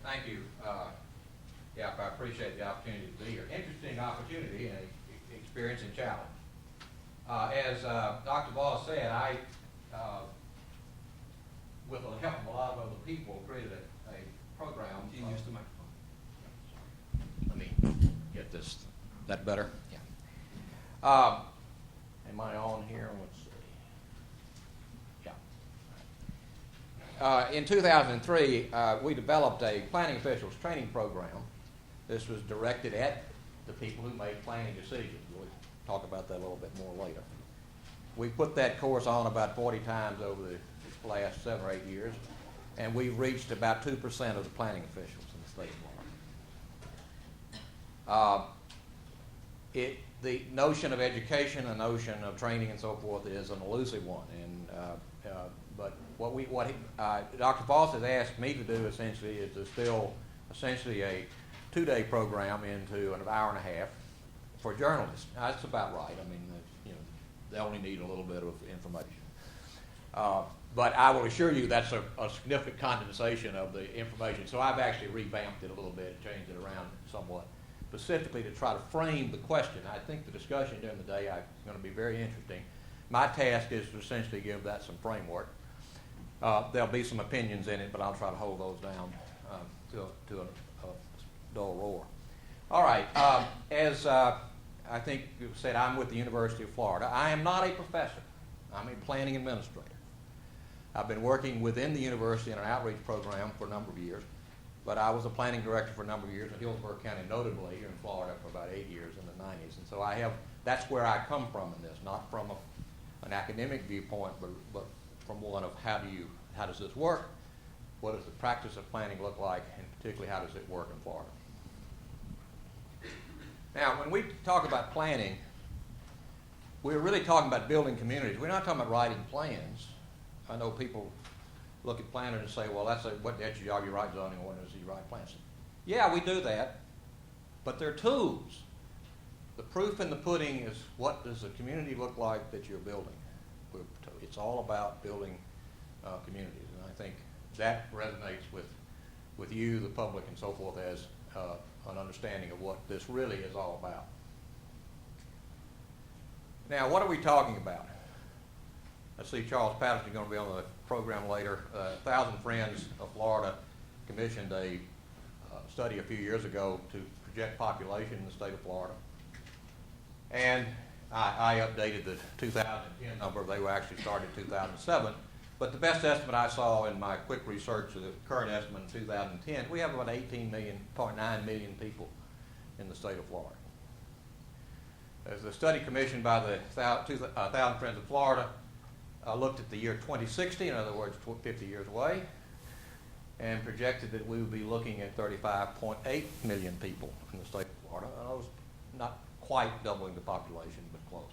Thank you. Yeah, I appreciate the opportunity to be here. Interesting opportunity and experience and challenge. As Dr. Boles said, I, with the help of a lot of other people, created a program. Can you use the microphone? Let me get this. That better? Yeah. Am I on here? Let's see. Yeah. In 2003, we developed a planning officials training program. This was directed at the people who make planning decisions. We'll talk about that a little bit more later. We put that course on about 40 times over the last 7 or 8 years, and we've reached about 2% of the planning officials in the state of Florida. The notion of education, the notion of training and so forth is an elusive one, but what Dr. Boles has asked me to do essentially is to distill essentially a 2-day program into an hour and a half for journalists. Now, that's about right. I mean, they only need a little bit of information. But I will assure you that's a significant condensation of the information. So I've actually revamped it a little bit, changed it around somewhat, specifically to try to frame the question. I think the discussion during the day is going to be very interesting. My task is to essentially give that some framework. There'll be some opinions in it, but I'll try to hold those down to a dull roar. All right. As I think you said, I'm with the University of Florida. I am not a professor. I'm a planning administrator. I've been working within the university in an outreach program for a number of years, but I was a planning director for a number of years in Hillsborough County, notably here in Florida, for about 8 years in the 90s. And so that's where I come from in this, not from an academic viewpoint, but from one of how does this work? What does the practice of planning look like? And particularly, how does it work in Florida? Now, when we talk about planning, we're really talking about building communities. We're not talking about writing plans. I know people look at planners and say, well, that's your job, you write zoning ordinance, you write plans. Yeah, we do that, but they're tools. The proof in the pudding is, what does the community look like that you're building? It's all about building communities, and I think that resonates with you, the public, and so forth as an understanding of what this really is all about. Now, what are we talking about? I see Charles Patterson is going to be on the program later. 1,000 Friends of Florida commissioned a study a few years ago to project population in the state of Florida. And I updated the 2010 number. They were actually started in 2007. But the best estimate I saw in my quick research of the current estimate in 2010, we have about 18.9 million people in the state of Florida. As the study commissioned by the 1,000 Friends of Florida looked at the year 2060, in other words, 50 years away, and projected that we would be looking at 35.8 million people in the state of Florida. And I was not quite doubling the population, but close.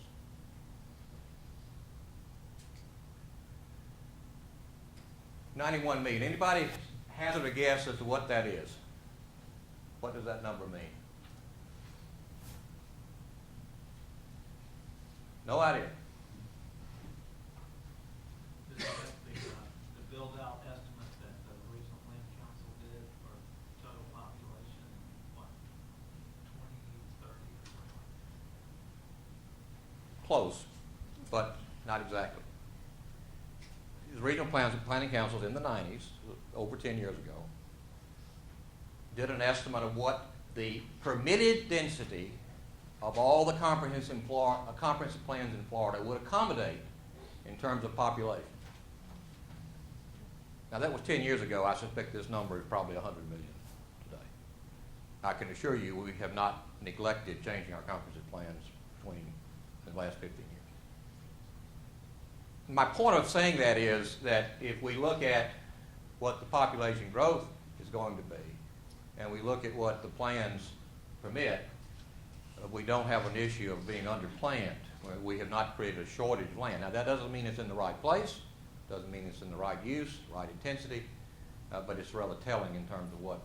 $91 million. Anybody hazard a guess as to what that is? What does that number mean? No idea. Is that the build-out estimate that the Regional Planning Council did for total population, what, 2030 or something? Close, but not exactly. The Regional Planning Council in the 90s, over 10 years ago, did an estimate of what the permitted density of all the comprehensive plans in Florida would accommodate in terms of population. Now, that was 10 years ago. I suspect this number is probably 100 million today. I can assure you we have not neglected changing our comprehensive plans between the last 15 years. My point of saying that is that if we look at what the population growth is going to be, and we look at what the plans permit, we don't have an issue of being underplanned. We have not created a shortage of land. Now, that doesn't mean it's in the right place, doesn't mean it's in the right use, right intensity, but it's rather telling in terms of what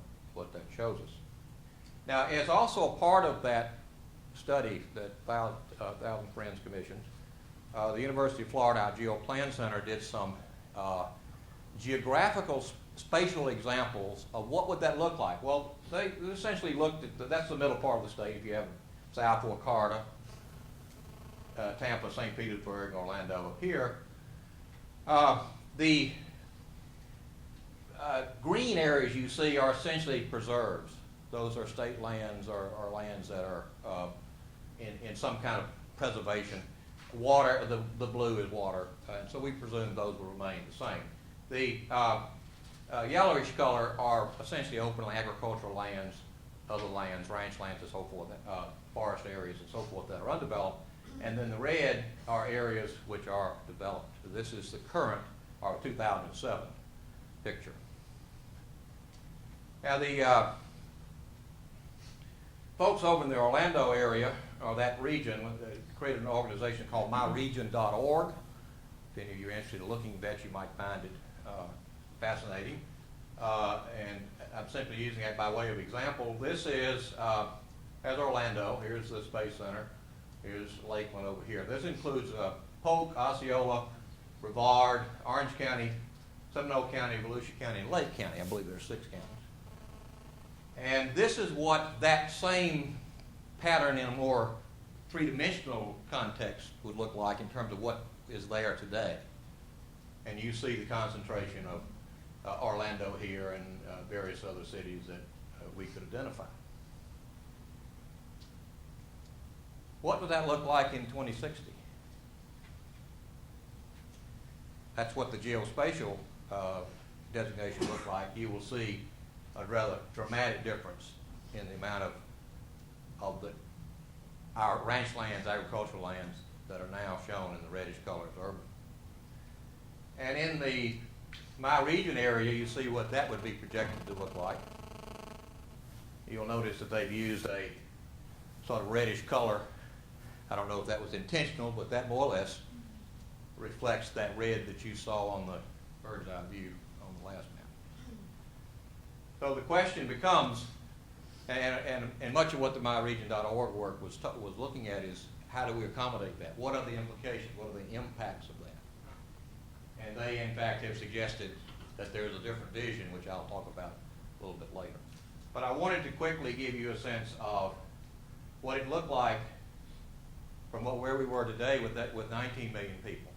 that shows us. Now, as also a part of that study that 1,000 Friends commissioned, the University of Florida, our Geo Plan Center, did some geographical spatial examples of what would that look like. Well, they essentially looked at, that's the middle part of the state. If you have South Florida, Tampa, St. Petersburg, Orlando up here. The green areas you see are essentially preserves. Those are state lands or lands that are in some kind of preservation. Water, the blue is water, and so we presume those will remain the same. The yellowish color are essentially open agricultural lands, other lands, ranch lands and so forth, forest areas and so forth that are undeveloped. And then the red are areas which are developed. This is the current, or 2007 picture. Now the folks over in the Orlando area, or that region, created an organization called myregion.org. If any of you are interested in looking at that, you might find it fascinating. And I'm simply using that by way of example. This is, as Orlando, here's the Space Center, here's Lakeland over here. This includes Polk, Osceola, Brevard, Orange County, Seminole County, Volusia County, and Lake County. I believe there are 6 counties. And this is what that same pattern in a more three-dimensional context would look like in terms of what is there today. And you see the concentration of Orlando here and various other cities that we could identify. What would that look like in 2060? That's what the geospatial designation looks like. You will see a rather dramatic difference in the amount of our ranch lands, agricultural lands that are now shown in the reddish color as urban. And in the my region area, you see what that would be projected to look like. You'll notice that they've used a sort of reddish color. I don't know if that was intentional, but that more or less reflects that red that you saw on the bird's eye view on the last map. So the question becomes, and much of what the myregion.org work was looking at is, how do we accommodate that? What are the implications? What are the impacts of that? And they, in fact, have suggested that there's a different vision, which I'll talk about a little bit later. But I wanted to quickly give you a sense of what it looked like from where we were today with 19 million people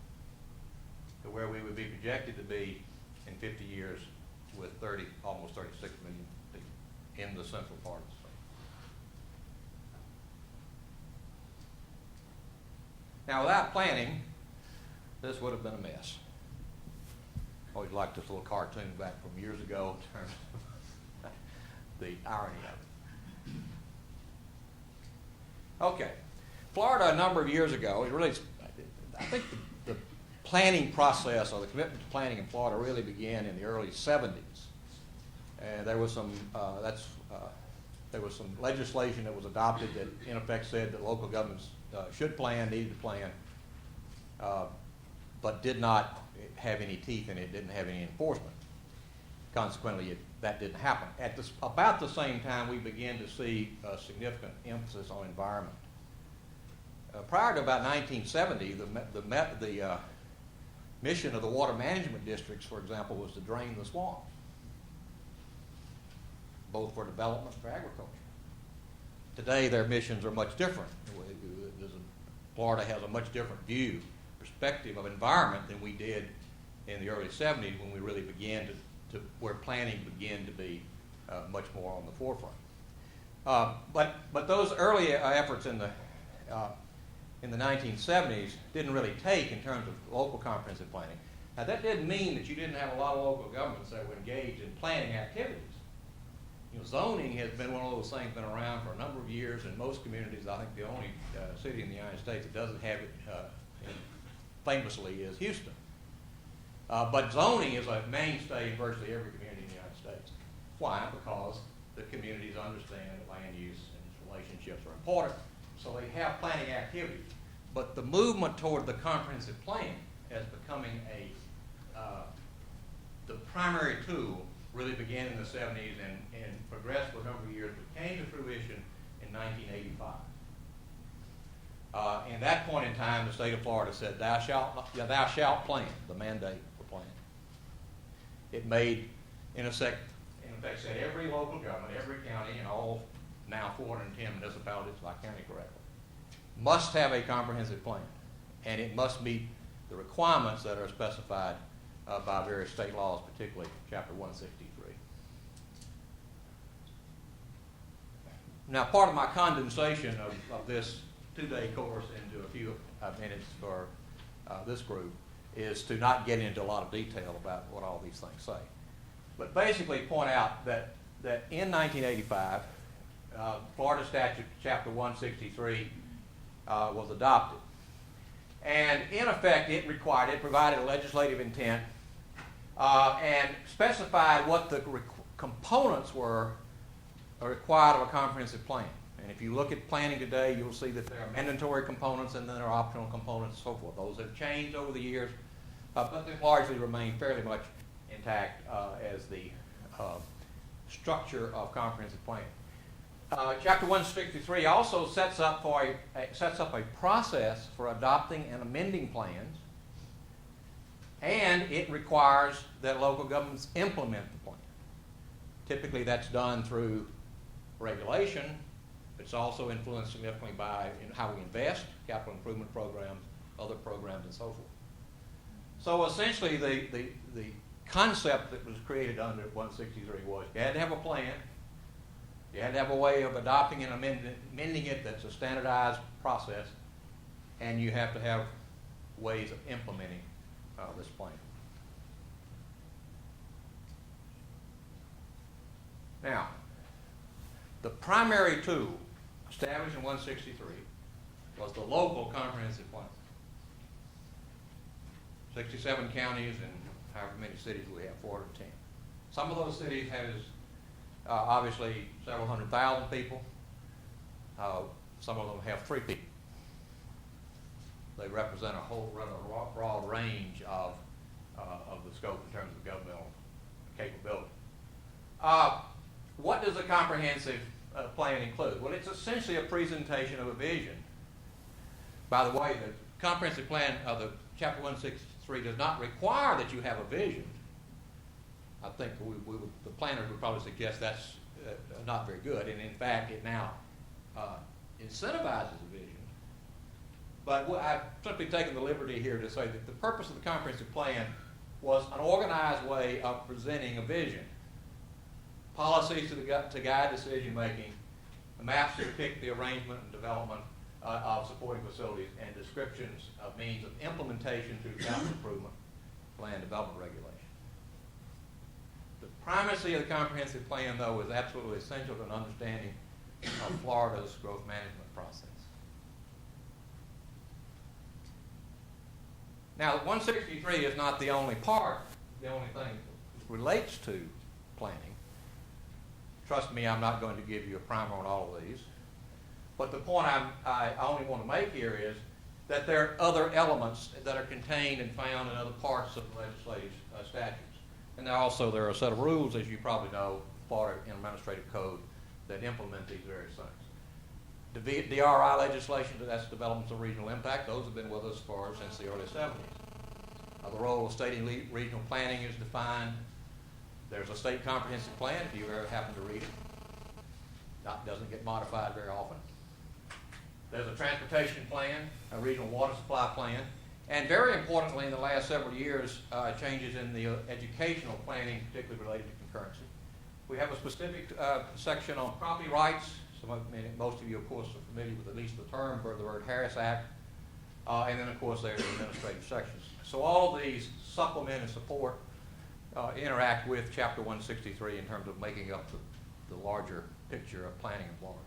to where we would be projected to be in 50 years with almost 36 million people in the central part of the state. Now, without planning, this would have been a mess. Always liked this little cartoon back from years ago in terms of the irony of it. Okay. Florida, a number of years ago, I think the planning process or the commitment to planning in Florida really began in the early 70s. And there was some legislation that was adopted that in effect said that local governments should plan, needed to plan, but did not have any teeth in it, didn't have any enforcement. Consequently, that didn't happen. At about the same time, we began to see a significant emphasis on environment. Prior to about 1970, the mission of the water management districts, for example, was to drain the swamp, both for development and for agriculture. Today, their missions are much different. Florida has a much different perspective of environment than we did in the early 70s when we really began where planning began to be much more on the forefront. But those early efforts in the 1970s didn't really take in terms of local comprehensive planning. Now that didn't mean that you didn't have a lot of local governments that were engaged in planning activities. Zoning has been one of those things been around for a number of years in most communities. I think the only city in the United States that doesn't have it famously is Houston. But zoning is a mainstay in virtually every community in the United States. Why? Because the communities understand that land use and its relationships are important, so they have planning activities. But the movement toward the comprehensive plan as becoming the primary tool really began in the 70s and progressed for a number of years, but came to fruition in 1985. In that point in time, the state of Florida said, thou shalt plan, the mandate for planning. It made in effect said every local government, every county, and all now 410 municipalities, if I counted correctly, must have a comprehensive plan, and it must meet the requirements that are specified by various state laws, particularly Chapter 163. Now, part of my condensation of this two-day course into a few minutes for this group is to not get into a lot of detail about what all these things say, but basically point out that in 1985, Florida Statute Chapter 163 was adopted. And in effect, it provided a legislative intent and specified what the components were required of a comprehensive plan. And if you look at planning today, you'll see that there are mandatory components and then there are optional components and so forth. Those have changed over the years, but they've largely remained fairly much intact as the structure of comprehensive plan. Chapter 163 also sets up a process for adopting and amending plans, and it requires that local governments implement the plan. Typically, that's done through regulation. It's also influenced significantly by how we invest, capital improvement programs, other programs, and so forth. So essentially, the concept that was created under 163 was you had to have a plan, you had to have a way of adopting and amending it that's a standardized process, and you have to have ways of implementing this plan. Now, the primary tool established in 163 was the local comprehensive plan. 67 counties and however many cities we have, 410. Some of those cities has obviously several 100,000 people. Some of them have 3 people. They represent a whole rather broad range of the scope in terms of governmental capability. What does a comprehensive plan include? Well, it's essentially a presentation of a vision. By the way, the comprehensive plan of the Chapter 163 does not require that you have a vision. I think the planners would probably suggest that's not very good, and in fact, it now incentivizes a vision. But I've simply taken the liberty here to say that the purpose of the comprehensive plan was an organized way of presenting a vision. Policies to guide decision making, maps to depict the arrangement and development of supporting facilities, and descriptions of means of implementation through capital improvement plan development regulation. The primacy of the comprehensive plan, though, is absolutely essential to an understanding of Florida's growth management process. Now, 163 is not the only thing that relates to planning. Trust me, I'm not going to give you a primer on all of these. But the point I only want to make here is that there are other elements that are contained and found in other parts of the legislative statutes. And there are a set of rules, as you probably know, Florida Administrative Code, that implement these various things. The DRI legislation, that's developments of regional impact, those have been with us since the early 70s. The role of state and regional planning is defined. There's a state comprehensive plan, if you ever happen to read it. That doesn't get modified very often. There's a transportation plan, a regional water supply plan, and very importantly in the last several years, changes in the educational planning, particularly related to concurrency. We have a specific section on property rights. Most of you, of course, are familiar with at least the term for the word Harris Act. And then, of course, there's the administrative sections. So all of these supplement and support interact with Chapter 163 in terms of making up the larger picture of planning in Florida.